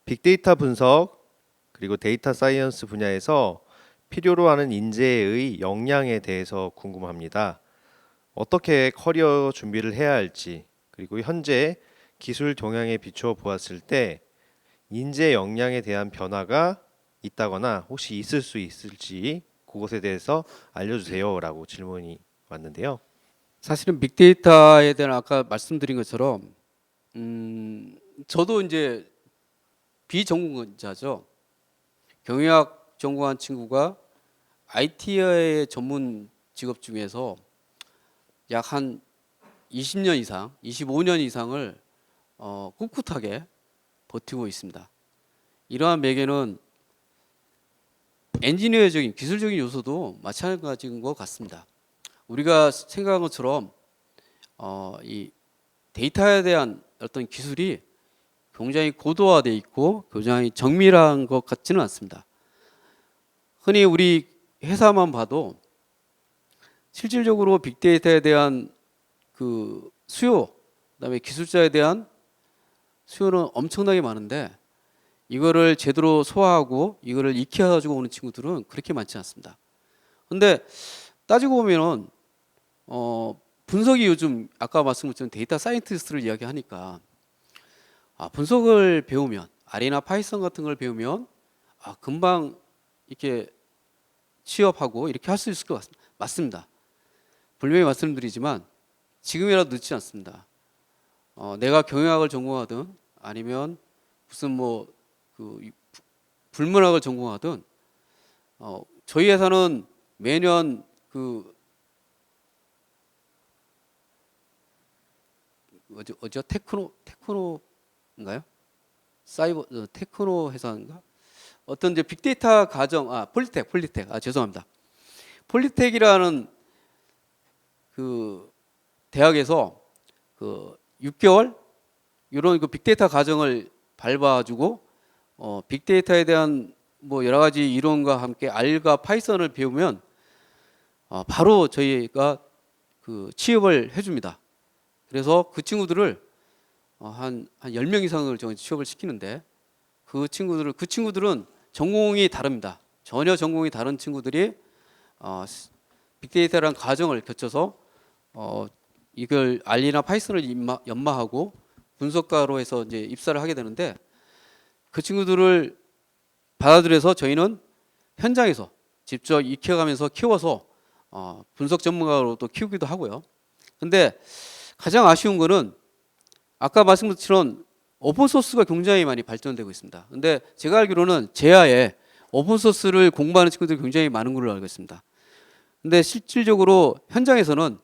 빅데이터 분석 그리고 데이터 사이언스 분야에서 필요로 하는 인재의 역량에 대해서 궁금합니다. 어떻게 커리어 준비를 해야 할지, 그리고 현재 기술 동향에 비추어 보았을 때 인재 역량에 대한 변화가 있다거나 혹시 있을 수 있을지 그것에 대해서 알려주세요라고 질문이 왔는데요. 사실은 빅데이터에 대한 아까 말씀드린 것처럼 저도 이제 비전공자죠. 경영학 전공한 친구가 IT의 전문 직업 중에서 약 한 20년 이상, 25년 이상을 꿋꿋하게 버티고 있습니다. 이러한 매개는 엔지니어적인 기술적인 요소도 마찬가지인 것 같습니다. 우리가 생각한 것처럼 이 데이터에 대한 어떤 기술이 굉장히 고도화되어 있고 굉장히 정밀한 것 같지는 않습니다. 흔히 우리 회사만 봐도 실질적으로 빅데이터에 대한 그 수요, 그다음에 기술자에 대한 수요는 엄청나게 많은데 이거를 제대로 소화하고 이거를 익혀가지고 오는 친구들은 그렇게 많지 않습니다. 근데 따지고 보면은 분석이 요즘 아까 말씀드린 데이터 사이언티스트를 이야기하니까 분석을 배우면 R이나 파이썬 같은 걸 배우면 금방 이렇게 취업하고 이렇게 할 수 있을 것 같습니다. 맞습니다. 분명히 말씀드리지만 지금이라도 늦지 않습니다. 내가 경영학을 전공하든 아니면 무슨 불문학을 전공하든 저희 회사는 매년 어디요? 테크노인가요? 사이버 테크노 회사인가? 어떤 이제 빅데이터 과정 폴리텍 죄송합니다. 폴리텍이라는 그 대학에서 6개월 이런 빅데이터 과정을 밟아주고 빅데이터에 대한 여러 가지 이론과 함께 R과 파이썬을 배우면 바로 저희가 취업을 해줍니다. 그래서 그 친구들을 한 10명 이상을 취업을 시키는데 그 친구들은 전공이 다릅니다. 전혀 전공이 다른 친구들이 빅데이터라는 과정을 거쳐서 이걸 알리나 파이썬을 연마하고 분석가로 해서 이제 입사를 하게 되는데 그 친구들을 받아들여서 저희는 현장에서 직접 익혀가면서 키워서 분석 전문가로 또 키우기도 하고요. 근데 가장 아쉬운 거는 아까 말씀드린 것처럼 오픈소스가 굉장히 많이 발전되고 있습니다. 근데 제가 알기로는 제야에 오픈소스를 공부하는 친구들이 굉장히 많은 걸로 알고 있습니다. 근데 실질적으로 현장에서는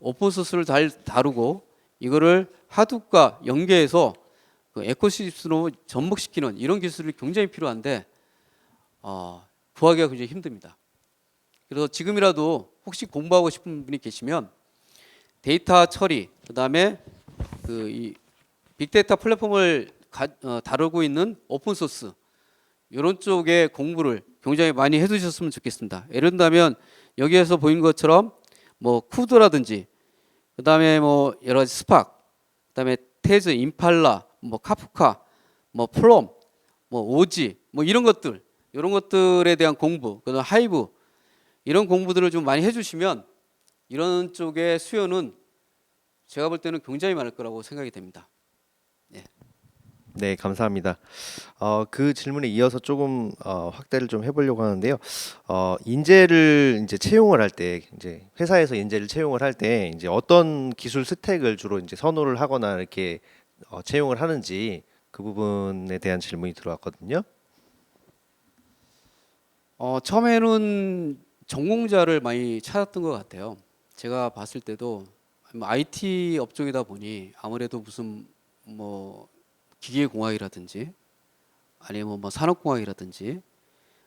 오픈소스를 잘 다루고 이거를 하둡과 연계해서 그 에코시스템으로 접목시키는 이런 기술이 굉장히 필요한데 구하기가 굉장히 힘듭니다. 그래서 지금이라도 혹시 공부하고 싶은 분이 계시면 데이터 처리, 그다음에 이 빅데이터 플랫폼을 다루고 있는 오픈소스 이런 쪽의 공부를 굉장히 많이 해두셨으면 좋겠습니다. 예를 들면 여기에서 보인 것처럼 뭐 쿠드라든지 그다음에 뭐 여러 가지 스팍, 그다음에 테즈, 임팔라, 뭐 카프카, 뭐 플럼, 뭐 오지, 뭐 이런 것들에 대한 공부, 그다음 하이브 이런 공부들을 좀 많이 해주시면 이런 쪽의 수요는 제가 볼 때는 굉장히 많을 거라고 생각이 됩니다. 네, 감사합니다. 그 질문에 이어서 조금 확대를 좀 해보려고 하는데요. 인재를 이제 채용을 할 때, 이제 회사에서 인재를 채용을 할 때 이제 어떤 기술 스택을 주로 이제 선호를 하거나 이렇게 채용을 하는지 그 부분에 대한 질문이 들어왔거든요. 처음에는 전공자를 많이 찾았던 것 같아요. 제가 봤을 때도 IT 업종이다 보니 아무래도 무슨 뭐 기계공학이라든지 아니면 뭐 산업공학이라든지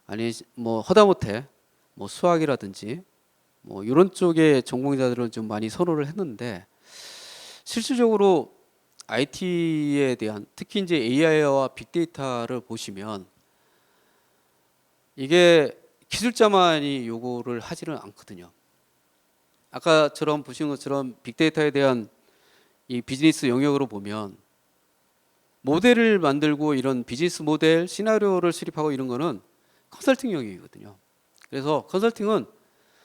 아니 뭐 허다못해 뭐 수학이라든지 뭐 이런 쪽의 전공자들을 좀 많이 선호를 했는데 실질적으로 IT에 대한 특히 이제 AI와 빅데이터를 보시면 이게 기술자만이 요구를 하지는 않거든요. 아까처럼 보신 것처럼 빅데이터에 대한 이 비즈니스 영역으로 보면 모델을 만들고 이런 비즈니스 모델, 시나리오를 수립하고 이런 거는 컨설팅 영역이거든요. 그래서 컨설팅은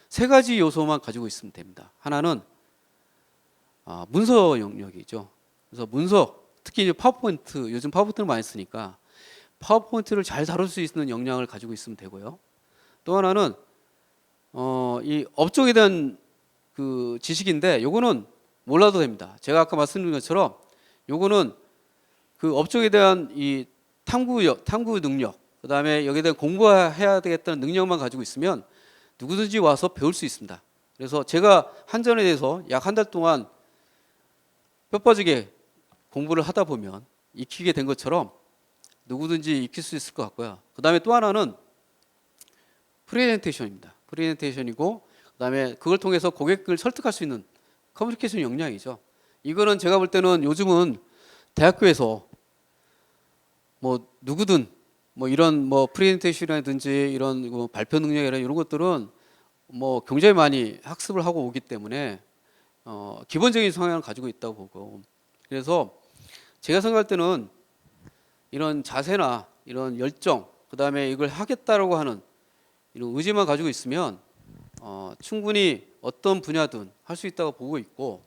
세 가지 요소만 가지고 있으면 됩니다. 하나는 문서 영역이죠. 그래서 문서, 특히 이제 파워포인트, 요즘 파워포인트를 많이 쓰니까 파워포인트를 잘 다룰 수 있는 역량을 가지고 있으면 되고요. 또 하나는 이 업종에 대한 그 지식인데 요거는 몰라도 됩니다. 제가 아까 말씀드린 것처럼 요거는 그 업종에 대한 이 탐구 능력, 그다음에 여기에 대한 공부해야 되겠다는 능력만 가지고 있으면 누구든지 와서 배울 수 있습니다. 그래서 제가 한전에 대해서 약 한 달 동안 뼈 빠지게 공부를 하다 보면 익히게 된 것처럼 누구든지 익힐 수 있을 것 같고요. 그다음에 또 하나는 프레젠테이션입니다. 프레젠테이션이고 그다음에 그걸 통해서 고객을 설득할 수 있는 커뮤니케이션 역량이죠. 이거는 제가 볼 때는 요즘은 대학교에서 뭐 누구든 뭐 이런 뭐 프레젠테이션이라든지 이런 뭐 발표 능력이나 이런 것들은 뭐 굉장히 많이 학습을 하고 오기 때문에 기본적인 성향을 가지고 있다고 보고, 그래서 제가 생각할 때는 이런 자세나 이런 열정, 그다음에 이걸 하겠다라고 하는 이런 의지만 가지고 있으면 충분히 어떤 분야든 할 수 있다고 보고 있고,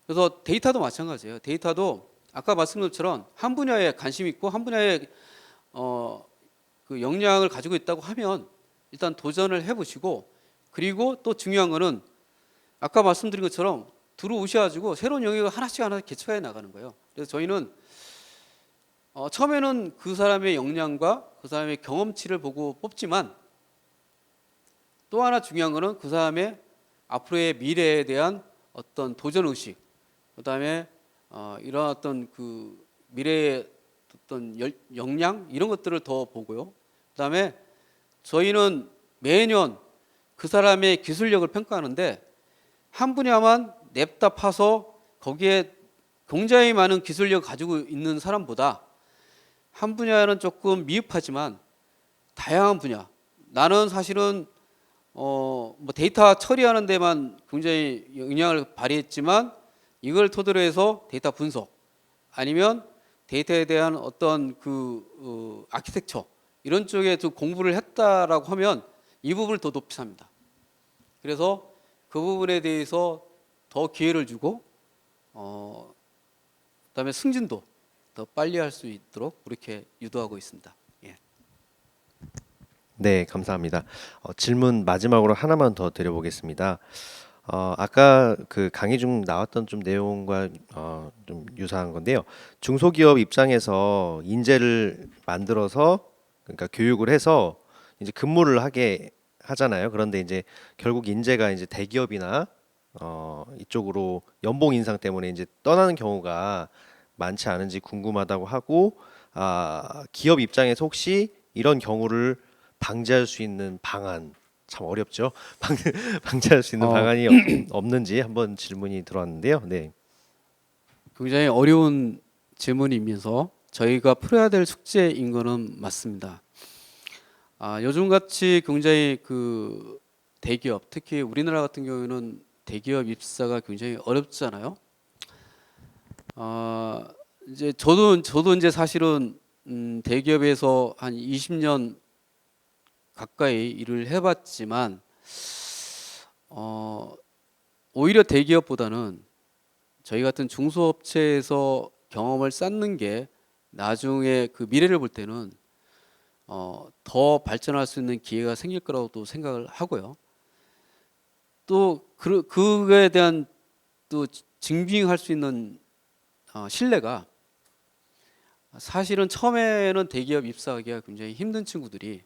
그래서 데이터도 마찬가지예요. 데이터도 아까 말씀드린 것처럼 한 분야에 관심 있고 한 분야에 그 역량을 가지고 있다고 하면 일단 도전을 해보시고, 그리고 또 중요한 거는 아까 말씀드린 것처럼 들어오셔가지고 새로운 영역을 하나씩 개척해 나가는 거예요. 그래서 저희는 처음에는 그 사람의 역량과 그 사람의 경험치를 보고 뽑지만 또 하나 중요한 거는 그 사람의 앞으로의 미래에 대한 어떤 도전 의식, 그다음에 이런 어떤 그 미래의 어떤 역량 이런 것들을 더 보고요. 그다음에 저희는 매년 그 사람의 기술력을 평가하는데 한 분야만 냅다 파서 거기에 굉장히 많은 기술력을 가지고 있는 사람보다 한 분야는 조금 미흡하지만 다양한 분야, 나는 사실은 뭐 데이터 처리하는 데만 굉장히 영향을 발휘했지만 이걸 토대로 해서 데이터 분석 아니면 데이터에 대한 어떤 그 아키텍처 이런 쪽에 좀 공부를 했다라고 하면 이 부분을 더 높이 삽니다. 그래서 그 부분에 대해서 더 기회를 주고 그다음에 승진도 더 빨리 할 수 있도록 그렇게 유도하고 있습니다. 예. 네, 감사합니다. 질문 마지막으로 하나만 더 드려보겠습니다. 아까 그 강의 중 나왔던 좀 내용과 좀 유사한 건데요. 중소기업 입장에서 인재를 만들어서 그러니까 교육을 해서 이제 근무를 하게 하잖아요. 그런데 이제 결국 인재가 이제 대기업이나 이쪽으로 연봉 인상 때문에 이제 떠나는 경우가 많지 않은지 궁금하다고 하고 기업 입장에서 혹시 이런 경우를 방지할 수 있는 방안 참 어렵죠. 방지할 수 있는 어, 방안이 없는지 한번 질문이 들어왔는데요. 네. 굉장히 어려운 질문이면서 저희가 풀어야 될 숙제인 거는 맞습니다. 요즘같이 굉장히 그 대기업, 특히 우리나라 같은 경우에는 대기업 입사가 굉장히 어렵잖아요. 이제 저도 이제 사실은 대기업에서 한 20년 가까이 일을 해봤지만 오히려 대기업보다는 저희 같은 중소업체에서 경험을 쌓는 게 나중에 그 미래를 볼 때는 더 발전할 수 있는 기회가 생길 거라고도 생각을 하고요. 또 그에 대한 또 증빙할 수 있는 신뢰가 사실은 처음에는 대기업 입사하기가 굉장히 힘든 친구들이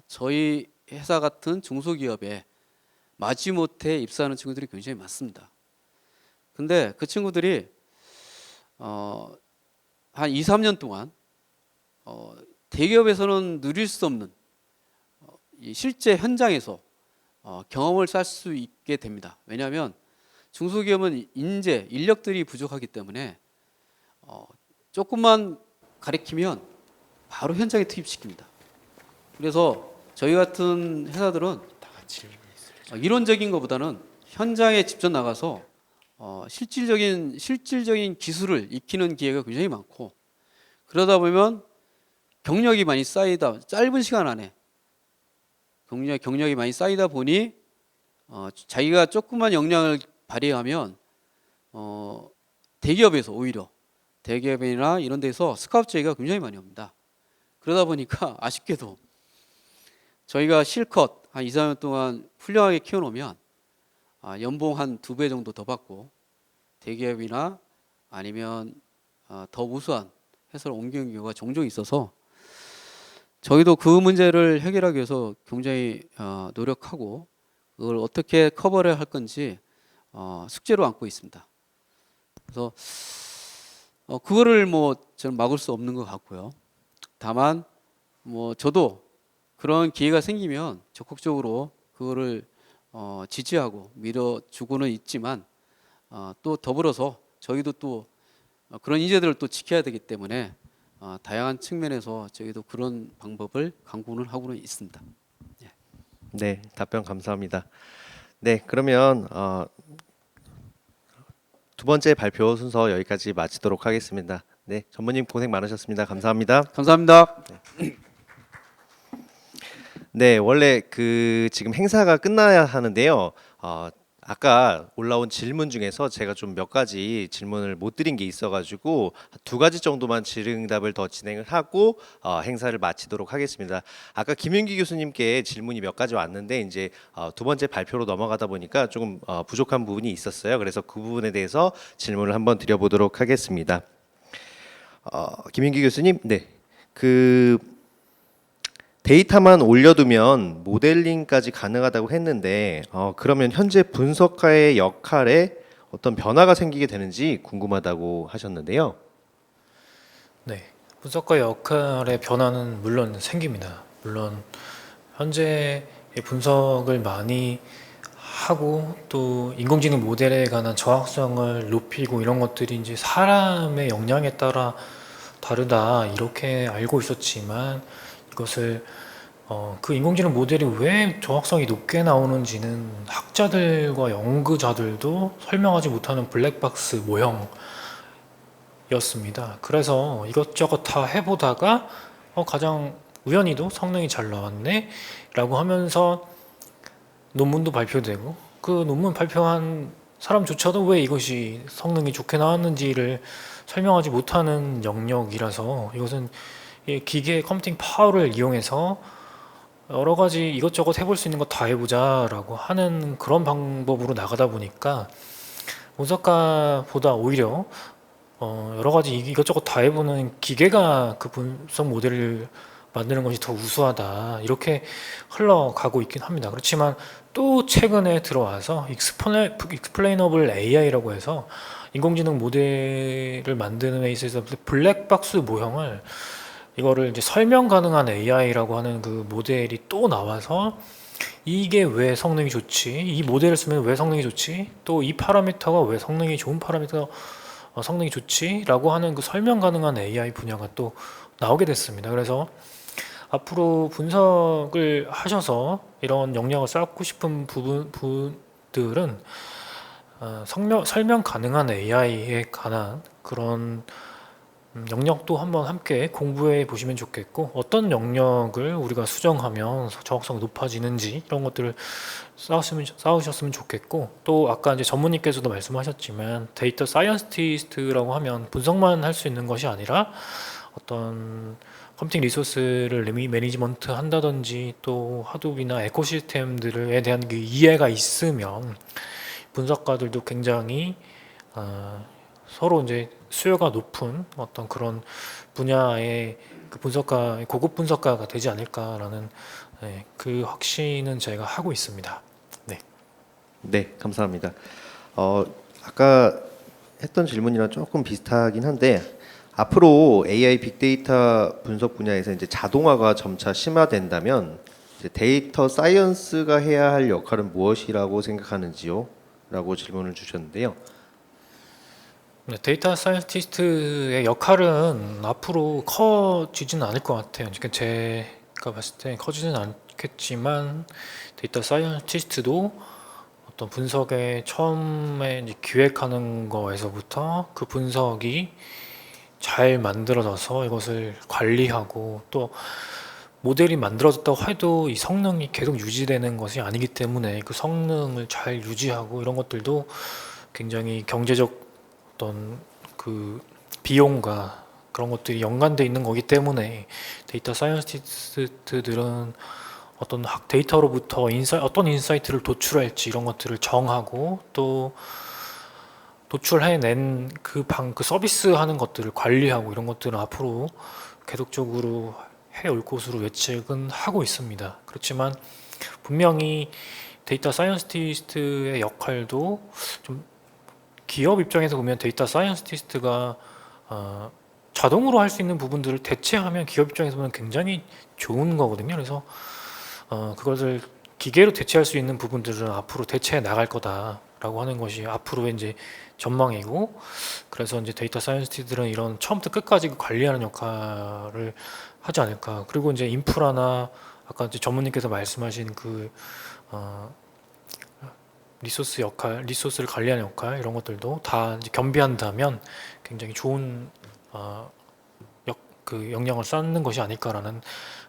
저희 회사 같은 중소기업에 마지못해 입사하는 친구들이 굉장히 많습니다. 근데 그 친구들이 한 2, 3년 동안 대기업에서는 누릴 수 없는 이 실제 현장에서 경험을 쌓을 수 있게 됩니다. 왜냐하면 중소기업은 인력들이 부족하기 때문에 조금만 가리키면 바로 현장에 투입시킵니다. 그래서 저희 같은 회사들은 이론적인 것보다는 현장에 직접 나가서 실질적인 기술을 익히는 기회가 굉장히 많고, 그러다 보면 경력이 많이 쌓이다 짧은 시간 안에 경력이 많이 쌓이다 보니 자기가 조금만 역량을 발휘하면 대기업에서 오히려 대기업이나 이런 데서 스카우트 제의가 굉장히 많이 옵니다. 그러다 보니까 아쉽게도 저희가 실컷 한 2, 3년 동안 훌륭하게 키워놓으면 연봉 한 2배 정도 더 받고 대기업이나 아니면 더 우수한 회사를 옮기는 경우가 종종 있어서 저희도 그 문제를 해결하기 위해서 굉장히 노력하고 그걸 어떻게 커버를 할 건지 숙제로 안고 있습니다. 그래서 그거를 뭐 저는 막을 수 없는 것 같고요. 다만 뭐 저도 그런 기회가 생기면 적극적으로 그거를 지지하고 밀어주고는 있지만 또 더불어서 저희도 또 그런 인재들을 또 지켜야 되기 때문에 다양한 측면에서 저희도 그런 방법을 강구는 하고는 있습니다. 예. 네, 답변 감사합니다. 네, 그러면 두 번째 발표 순서 여기까지 마치도록 하겠습니다. 네, 전무님 고생 많으셨습니다. 감사합니다. 감사합니다. 네, 원래 그 지금 행사가 끝나야 하는데요. 아까 올라온 질문 중에서 제가 좀 몇 가지 질문을 못 드린 게 있어가지고 두 가지 정도만 질의응답을 더 진행을 하고 행사를 마치도록 하겠습니다. 아까 김윤기 교수님께 질문이 몇 가지 왔는데 이제 두 번째 발표로 넘어가다 보니까 조금 부족한 부분이 있었어요. 그래서 그 부분에 대해서 질문을 한번 드려보도록 하겠습니다. 김윤기 교수님, 네, 그 데이터만 올려두면 모델링까지 가능하다고 했는데 그러면 현재 분석가의 역할에 어떤 변화가 생기게 되는지 궁금하다고 하셨는데요. 네, 분석가 역할의 변화는 물론 생깁니다. 물론 현재 분석을 많이 하고 또 인공지능 모델에 관한 정확성을 높이고 이런 것들이 이제 사람의 역량에 따라 다르다 이렇게 알고 있었지만 이것을 그 인공지능 모델이 왜 정확성이 높게 나오는지는 학자들과 연구자들도 설명하지 못하는 블랙박스 모형이었습니다. 그래서 이것저것 다 해보다가 가장 우연히도 성능이 잘 나왔네라고 하면서 논문도 발표되고 그 논문 발표한 사람조차도 왜 이것이 성능이 좋게 나왔는지를 설명하지 못하는 영역이라서 이것은 이 기계 컴퓨팅 파워를 이용해서 여러 가지 이것저것 해볼 수 있는 거 다 해보자라고 하는 그런 방법으로 나가다 보니까 분석가보다 오히려 여러 가지 이것저것 다 해보는 기계가 그 분석 모델을 만드는 것이 더 우수하다 이렇게 흘러가고 있긴 합니다. 그렇지만 또 최근에 들어와서 익스플레이너블 AI라고 해서 인공지능 모델을 만드는 데 있어서 블랙박스 모형을 이거를 이제 설명 가능한 AI라고 하는 그 모델이 또 나와서 이게 왜 성능이 좋지? 이 모델을 쓰면 왜 성능이 좋지? 또 이 파라미터가 왜 성능이 좋은 파라미터 성능이 좋지? 라고 하는 그 설명 가능한 AI 분야가 또 나오게 됐습니다. 그래서 앞으로 분석을 하셔서 이런 역량을 쌓고 싶은 분들은 설명 가능한 AI에 관한 그런 영역도 한번 함께 공부해 보시면 좋겠고 어떤 영역을 우리가 수정하면 정확성이 높아지는지 이런 것들을 쌓으셨으면 좋겠고 또 아까 이제 전무님께서도 말씀하셨지만 데이터 사이언티스트라고 하면 분석만 할 수 있는 것이 아니라 어떤 컴퓨팅 리소스를 매니지먼트 한다든지 또 하둡이나 에코시스템들에 대한 그 이해가 있으면 분석가들도 굉장히 서로 이제 수요가 높은 어떤 그런 분야의 그 분석가, 고급 분석가가 되지 않을까라는 그 확신은 제가 하고 있습니다. 네. 네, 감사합니다. 아까 했던 질문이랑 조금 비슷하긴 한데 앞으로 AI 빅데이터 분석 분야에서 이제 자동화가 점차 심화된다면 이제 데이터 사이언스가 해야 할 역할은 무엇이라고 생각하는지요? 라고 질문을 주셨는데요. 네, 데이터 사이언티스트의 역할은 앞으로 커지지는 않을 것 같아요. 그러니까 제가 봤을 때 커지지는 않겠지만 데이터 사이언티스트도 어떤 분석에 처음에 이제 기획하는 거에서부터 그 분석이 잘 만들어져서 이것을 관리하고 또 모델이 만들어졌다고 해도 이 성능이 계속 유지되는 것이 아니기 때문에 그 성능을 잘 유지하고 이런 것들도 굉장히 경제적 어떤 그 비용과 그런 것들이 연관돼 있는 거기 때문에 데이터 사이언티스트들은 어떤 데이터로부터 어떤 인사이트를 도출할지 이런 것들을 정하고 또 도출해낸 그 서비스 하는 것들을 관리하고 이런 것들은 앞으로 계속적으로 해올 것으로 예측은 하고 있습니다. 그렇지만 분명히 데이터 사이언티스트의 역할도 좀 기업 입장에서 보면 데이터 사이언티스트가 자동으로 할 수 있는 부분들을 대체하면 기업 입장에서 보면 굉장히 좋은 거거든요. 그래서 그것을 기계로 대체할 수 있는 부분들은 앞으로 대체해 나갈 거다라고 하는 것이 앞으로의 이제 전망이고, 그래서 이제 데이터 사이언티스트들은 이런 처음부터 끝까지 관리하는 역할을 하지 않을까. 그리고 이제 인프라나 아까 이제 전무님께서 말씀하신 그 리소스 역할, 리소스를 관리하는 역할 이런 것들도 다 이제 겸비한다면 굉장히 좋은 그 역량을 쌓는 것이 아닐까라는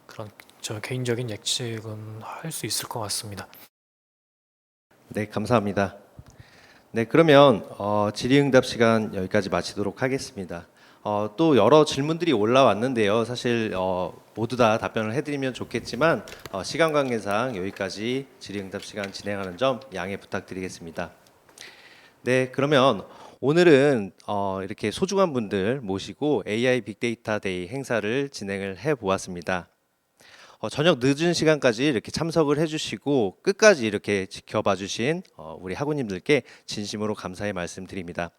그런 저 개인적인 예측은 할 수 있을 것 같습니다. 네, 감사합니다. 네, 그러면 질의응답 시간 여기까지 마치도록 하겠습니다. 또 여러 질문들이 올라왔는데요. 사실 모두 다 답변을 해드리면 좋겠지만 시간 관계상 여기까지 질의응답 시간 진행하는 점 양해 부탁드리겠습니다. 네, 그러면 오늘은 이렇게 소중한 분들 모시고 AI 빅데이터 데이 행사를 진행을 해 보았습니다. 저녁 늦은 시간까지 이렇게 참석을 해주시고 끝까지 이렇게 지켜봐 주신 우리 학우님들께 진심으로 감사의 말씀드립니다.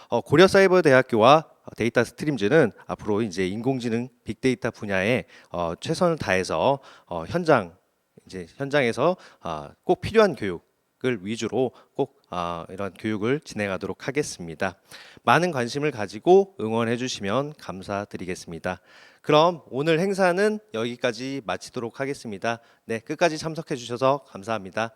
고려사이버대학교와 데이터 스트림즈는 앞으로 이제 인공지능 빅데이터 분야에 최선을 다해서 현장에서 꼭 필요한 교육을 위주로 꼭 이런 교육을 진행하도록 하겠습니다. 많은 관심을 가지고 응원해 주시면 감사드리겠습니다. 그럼 오늘 행사는 여기까지 마치도록 하겠습니다. 네, 끝까지 참석해 주셔서 감사합니다.